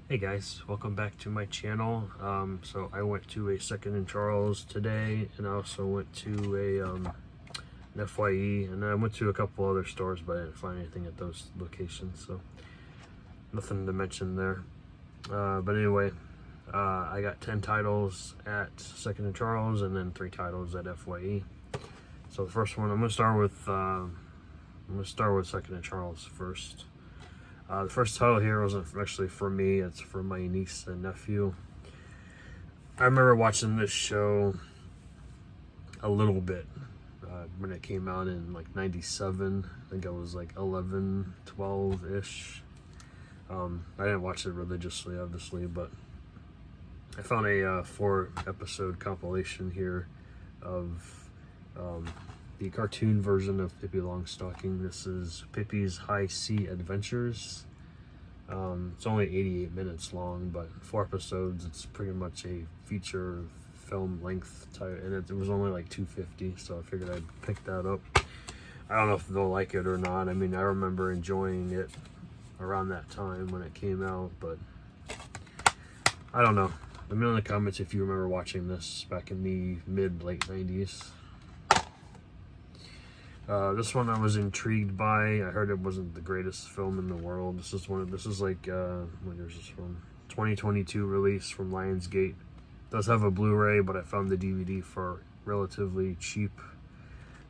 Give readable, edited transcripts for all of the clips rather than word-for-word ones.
Hey guys, welcome back to my channel. So I went to a Second and Charles today, and I also went to an FYE, and I went to a couple other stores, but I didn't find anything at those locations, so nothing to mention there. But anyway, I got 10 titles at Second and Charles, and then 3 titles at FYE. So the first one, I'm gonna start with Second and Charles first. The first title here wasn't actually for me, it's for my niece and nephew. I remember watching this show a little bit when it came out in like 97. I think I was like 11, 12-ish. I didn't watch it religiously, obviously, but I found a 4-episode compilation here of the cartoon version of Pippi Longstocking. This is Pippi's High Sea Adventures. It's only 88 minutes long, but 4 episodes. It's pretty much a feature film length type, and it was only like $2.50, so I figured I'd pick that up. I don't know if they'll like it or not. I mean, I remember enjoying it around that time when it came out, but I don't know. Let me know in the comments if you remember watching this back in the mid-late 90s. This one I was intrigued by. I heard it wasn't the greatest film in the world. This is like when is this from? 2022 release from Lionsgate. It does have a Blu-ray, but I found the DVD for relatively cheap.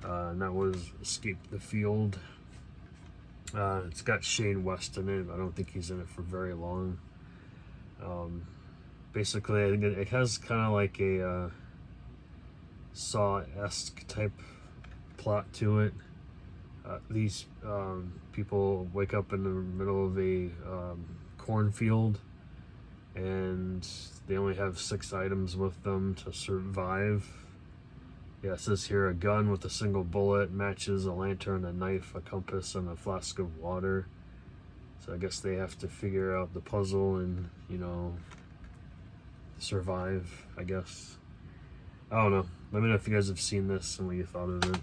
And that was Escape the Field. It's got Shane West in it. I don't think he's in it for very long. Basically, I think it has kind of like a Saw-esque type plot to it. These people wake up in the middle of a cornfield, and they only have 6 items with them to survive. Yeah, it says here a gun with a single bullet, matches, a lantern, a knife, a compass, and a flask of water. So I guess they have to figure out the puzzle and, you know, survive, I guess. I don't know. Let me know if you guys have seen this and what you thought of it.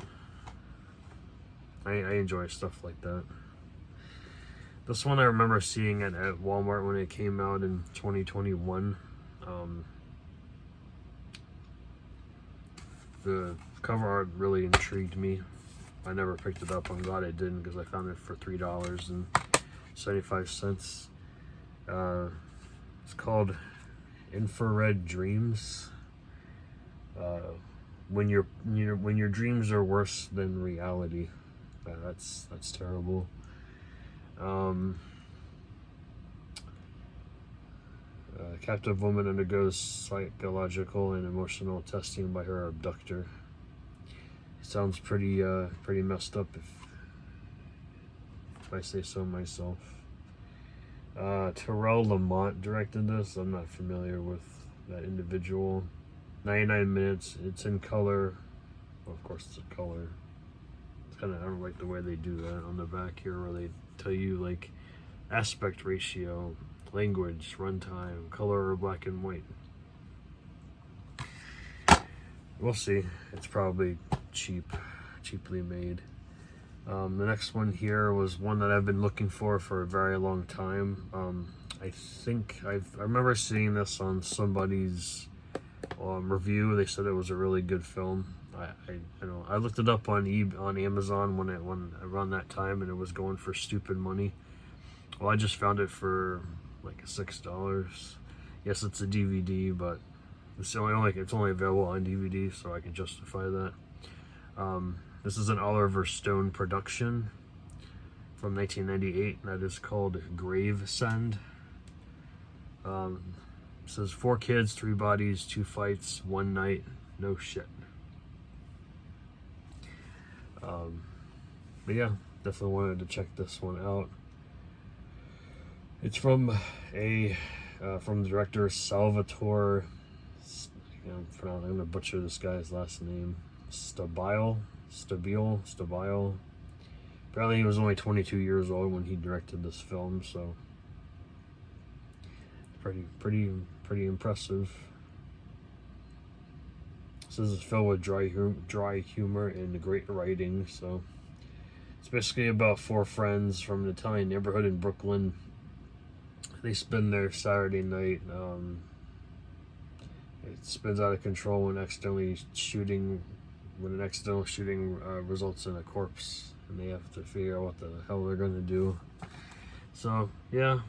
I enjoy stuff like that. This one I remember seeing it at Walmart when it came out in 2021. The cover art really intrigued me. I never picked it up. I'm glad I didn't, because I found it for $3.75. It's called Infrared Dreams. When your dreams are worse than reality. That's terrible. Captive woman undergoes psychological and emotional testing by her abductor. Sounds pretty messed up, if I say so myself. Terrell Lamont directed this. I'm not familiar with that individual. 99 minutes. It's in color. Well, of course, it's a color. I don't like the way they do that on the back here, where they tell you like aspect ratio, language, runtime, color, or black and white. We'll see. It's probably cheaply made. The next one here was one that I've been looking for a very long time. I think I remember seeing this on somebody's review. They said it was a really good film. I looked it up on Amazon when around that time, and it was going for stupid money. Well, I just found it for like $6. Yes, it's a DVD, but it's only available on DVD, so I can justify that. This is an Oliver Stone production from 1998, and that is called Gravesend. It says 4 kids, 3 bodies, 2 fights, 1 night, no shit. But yeah, definitely wanted to check this one out. It's from the director Salvatore. I'm gonna butcher this guy's last name. Stabile. Apparently, he was only 22 years old when he directed this film, so pretty impressive. This is filled with dry humor and great writing. So it's basically about 4 friends from an Italian neighborhood in Brooklyn they spin their Saturday night. It spins out of control when an accidental shooting results in a corpse, and they have to figure out what the hell they're going to do. So yeah,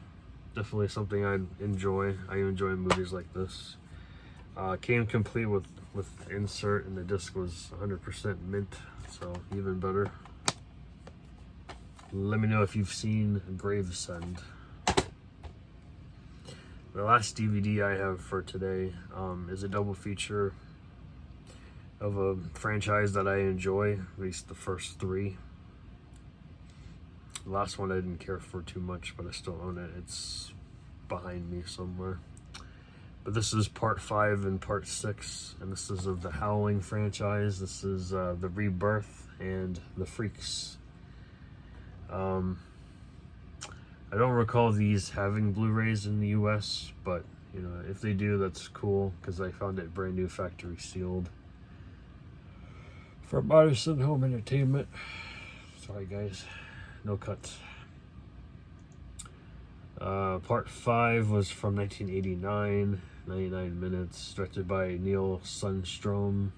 definitely something I enjoy. I enjoy movies like this. Came complete with insert, and the disc was 100% mint, so even better. Let me know if you've seen Gravesend. The last DVD I have for today is a double feature of a franchise that I enjoy, at least the first three. The last one I didn't care for too much, but I still own it. It's behind me somewhere. But this is part 5 and part 6, and this is of the Howling franchise. This is the Rebirth and the Freaks. I don't recall these having Blu-rays in the US, but you know, if they do, that's cool, because I found it brand new factory sealed from Madison Home Entertainment. Sorry guys, no cuts. Part 5 was from 1989, 99 minutes, directed by Neil Sundstrom.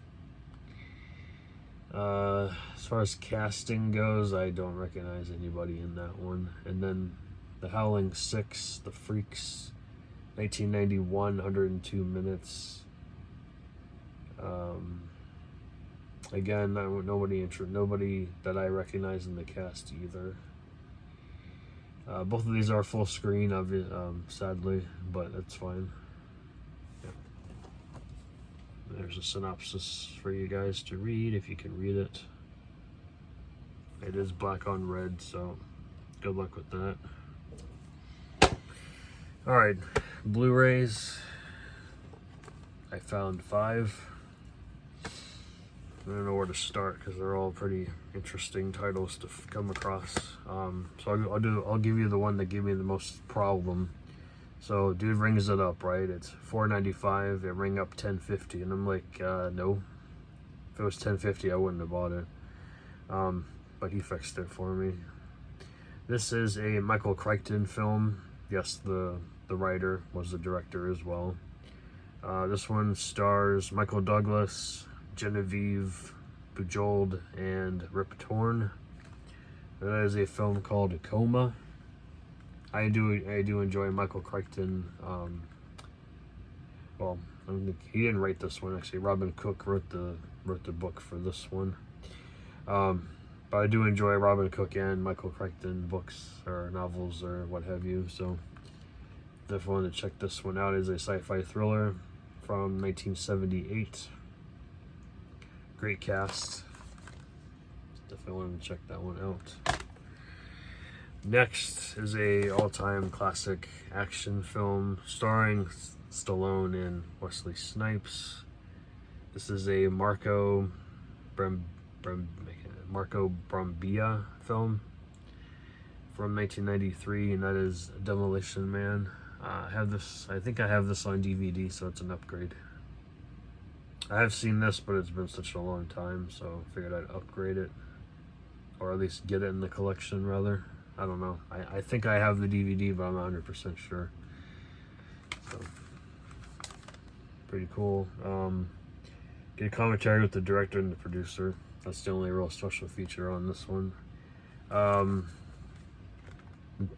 As far as casting goes, I don't recognize anybody in that one. And then The Howling 6, The Freaks, 1991, 102 minutes. Again, nobody that I recognize in the cast either. Both of these are full screen, sadly, but that's fine. Yeah. There's a synopsis for you guys to read if you can read it. It is black on red, so good luck with that. Alright, Blu-rays. I found 5. I don't know where to start because they're all pretty interesting titles to come across. So I'll give you the one that gave me the most problem. So dude rings it up, right? It's $4.95. It rang up $10.50, and I'm like, no. If it was $10.50, I wouldn't have bought it. But he fixed it for me. This is a Michael Crichton film. Yes, the writer was the director as well. This one stars Michael Douglas, Genevieve Bujold, and Rip Torn. That is a film called Coma. I do enjoy Michael Crichton. Well, he didn't write this one actually. Robin Cook wrote the book for this one. But I do enjoy Robin Cook and Michael Crichton books or novels or what have you. So definitely want to check this one out. It's a sci-fi thriller from 1978. Great cast. Definitely want to check that one out. Next is a all-time classic action film starring Stallone and Wesley Snipes. This is a Marco Brambilla film from 1993, and that is Demolition Man. I think I have this on DVD, so it's an upgrade. I have seen this, but it's been such a long time, so I figured I'd upgrade it, or at least get it in the collection rather. I don't know. I think I have the DVD, but I'm not 100% sure. So, pretty cool. Get a commentary with the director and the producer. That's the only real special feature on this one. Can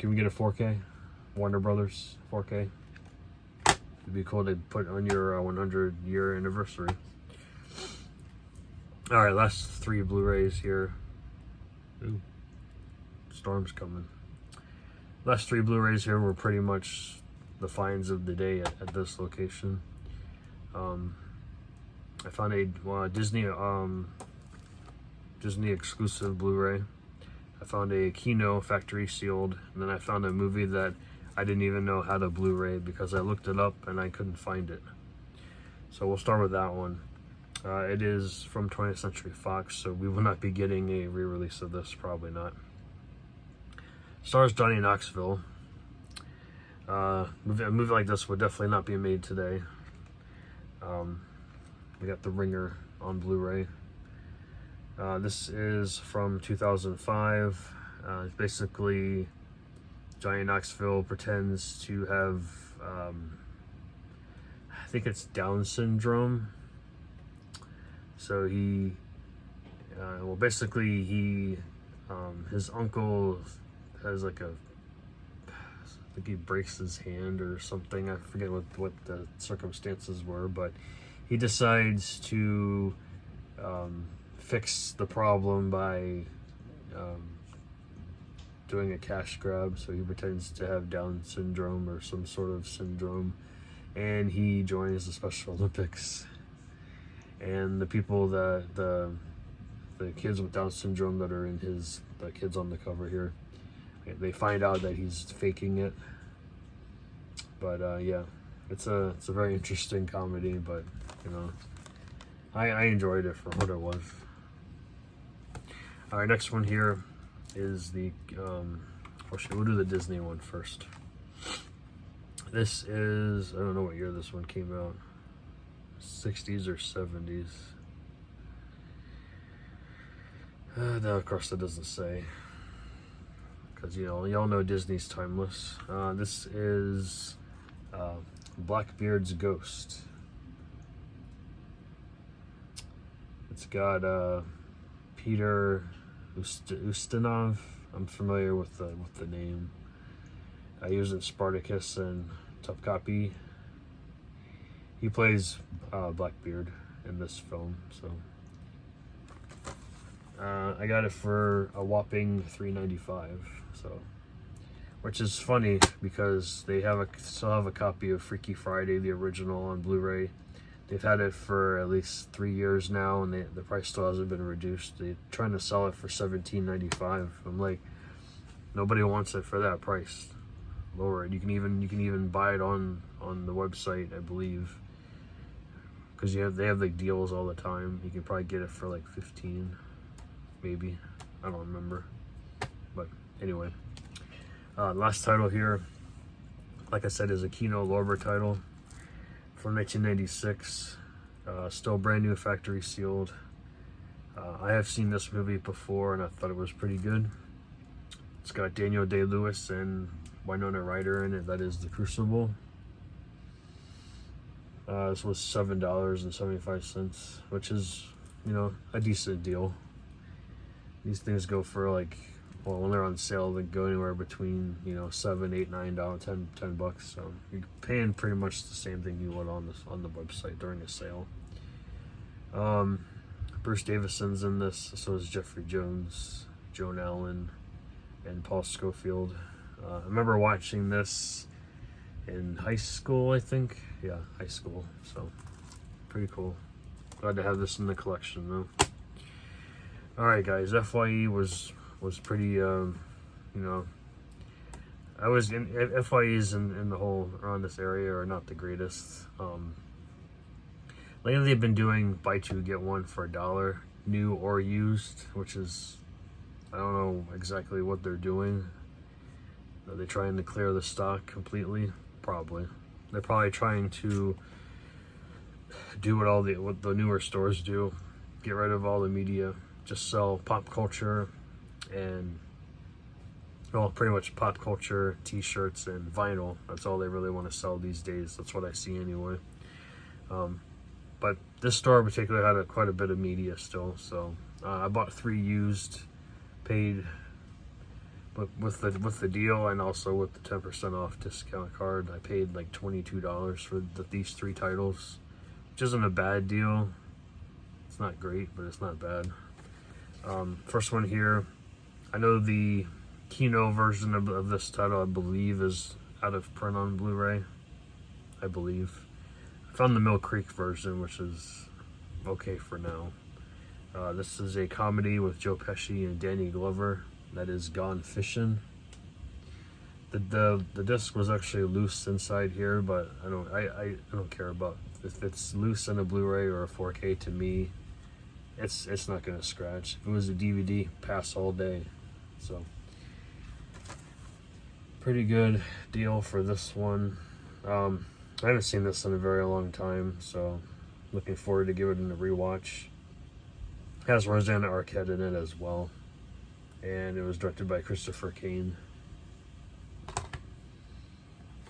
we get a 4K? Warner Brothers 4K? It'd be cool to put on your 100-year anniversary. Alright, last 3 Blu-rays here. Ooh, storm's coming. Last 3 Blu-rays here were pretty much the finds of the day at this location. I found a Disney exclusive Blu-ray. I found a Kino factory sealed, and then I found a movie that I didn't even know had a Blu-ray because I looked it up and I couldn't find it. So we'll start with that one. It is from 20th Century Fox, so we will not be getting a re-release of this, probably not. Stars Johnny Knoxville. A movie like this would definitely not be made today. We got The Ringer on Blu-ray. This is from 2005. It's basically Johnny Knoxville pretends to have, I think it's Down syndrome. So he, well, basically his uncle has like I think he breaks his hand or something. I forget what the circumstances were, but he decides to fix the problem by doing a cash grab. So he pretends to have Down syndrome or some sort of syndrome, and he joins the Special Olympics. And the people that the kids with Down syndrome that are in the kids on the cover here, they find out that he's faking it. But yeah, it's a very interesting comedy. But you know, I enjoyed it for what it was. All right, next one here is the we'll do the Disney one first. This is, I don't know what year this one came out, 60s or 70s. No, of course that doesn't say, because y'all know Disney's timeless. This is Blackbeard's Ghost. It's got Peter Ustinov. I'm familiar with the name. He was in Spartacus and Tough Copy. He plays Blackbeard in this film. So I got it for a whopping $3.95. So, which is funny because they still have a copy of Freaky Friday, the original, on Blu-ray. They've had it for at least 3 years now, and the price still hasn't been reduced. They're trying to sell it for $17.95. I'm like, nobody wants it for that price. Lower it. You can even buy it on the website, I believe, because they have like deals all the time. You can probably get it for like 15, maybe. I don't remember. But anyway, last title here, like I said, is a Kino Lorber title from 1996. Still brand new, factory sealed. I have seen this movie before, and I thought it was pretty good. It's got Daniel Day-Lewis and Winona Ryder in it. That is The Crucible. This was $7.75, which is, a decent deal. These things go for like, well, when they're on sale, they go anywhere between, $7, $8, $9, $10. So you're paying pretty much the same thing you would on the website during a sale. Bruce Davison's in this. So is Jeffrey Jones, Joan Allen, and Paul Scofield. I remember watching this in high school, I think. Yeah, high school. So pretty cool. Glad to have this in the collection, though. All right, guys. FYE was pretty. I was in FYEs in the whole around this area are not the greatest. Lately, they've been doing buy two get one for $1, new or used, which is, I don't know exactly what they're doing. Are they trying to clear the stock completely? Probably. They're probably trying to do what the newer stores do. Get rid of all the media. Just sell pop culture and, well, pretty much pop culture, t-shirts, and vinyl. That's all they really want to sell these days. That's what I see anyway. But this store in particular had quite a bit of media still. So I bought 3 used, paid. But with the deal and also with the 10% off discount card, I paid like $22 for these 3 titles, which isn't a bad deal. It's not great, but it's not bad. First one here, I know the Kino version of this title, I believe, is out of print on Blu-ray. I believe. I found the Mill Creek version, which is okay for now. This is a comedy with Joe Pesci and Danny Glover. That is Gone Fishing. The disc was actually loose inside here, but I don't care about if it's loose in a Blu-ray or a 4K. To me, it's not gonna scratch. If it was a DVD, pass all day. So pretty good deal for this one. I haven't seen this in a very long time, so looking forward to giving it a rewatch. It has Rosanna Arquette in it as well. And it was directed by Christopher Kane.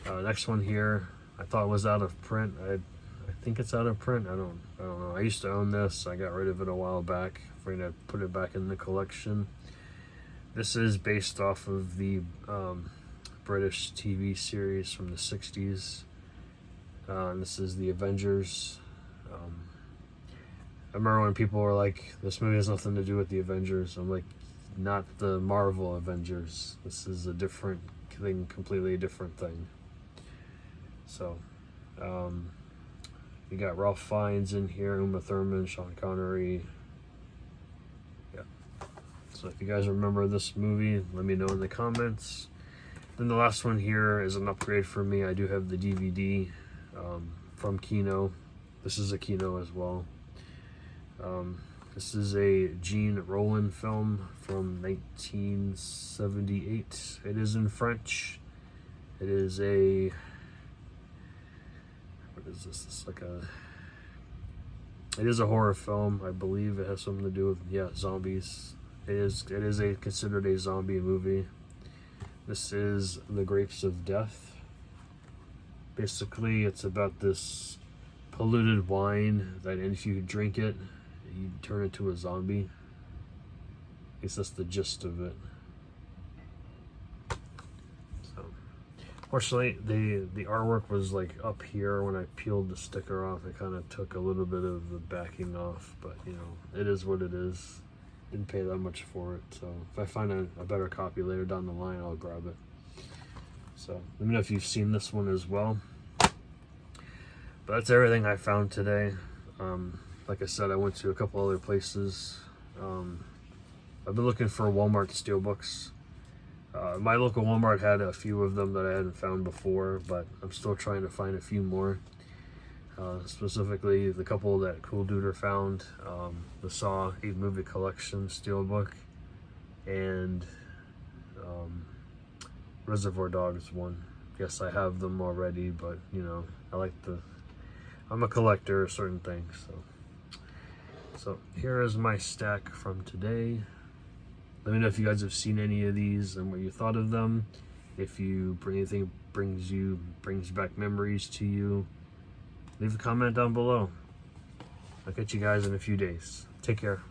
Next one here, I thought was out of print. I think it's out of print. I don't know. I used to own this. I got rid of it a while back. I'm going to put it back in the collection. This is based off of the British TV series from the 60s. And this is the Avengers. I remember when people were like, this movie has nothing to do with the Avengers. I'm like, not the Marvel Avengers. This is a different thing, completely different thing. So, you got Ralph Fiennes in here, Uma Thurman, Sean Connery. Yeah. So if you guys remember this movie, let me know in the comments. Then the last one here is an upgrade for me. I do have the DVD from Kino. This is a Kino as well. This is a Gene Roland film from 1978. It is in French. It is a... What is this? It's like a... It is a horror film. I believe it has something to do with, yeah, zombies. It is considered a zombie movie. This is The Grapes of Death. Basically, it's about this polluted wine that if you drink it, you turn into a zombie. I guess that's the gist of it. So, fortunately, the artwork was like up here. When I peeled the sticker off, it kind of took a little bit of the backing off, but you know, it is what it is. Didn't pay that much for it, so if I find a better copy later down the line, I'll grab it. So let me know if you've seen this one as well. But that's everything I found today. Like I said, I went to a couple other places. I've been looking for Walmart steelbooks. My local Walmart had a few of them that I hadn't found before, but I'm still trying to find a few more. Specifically, the couple that Cool Duder found, the Saw 8 movie collection steelbook, and Reservoir Dogs one. Yes, I have them already, but you know, I'm a collector of certain things, so here is my stack from today. Let me know if you guys have seen any of these and what you thought of them. If anything brings back memories to you, leave a comment down below. I'll catch you guys in a few days. Take care.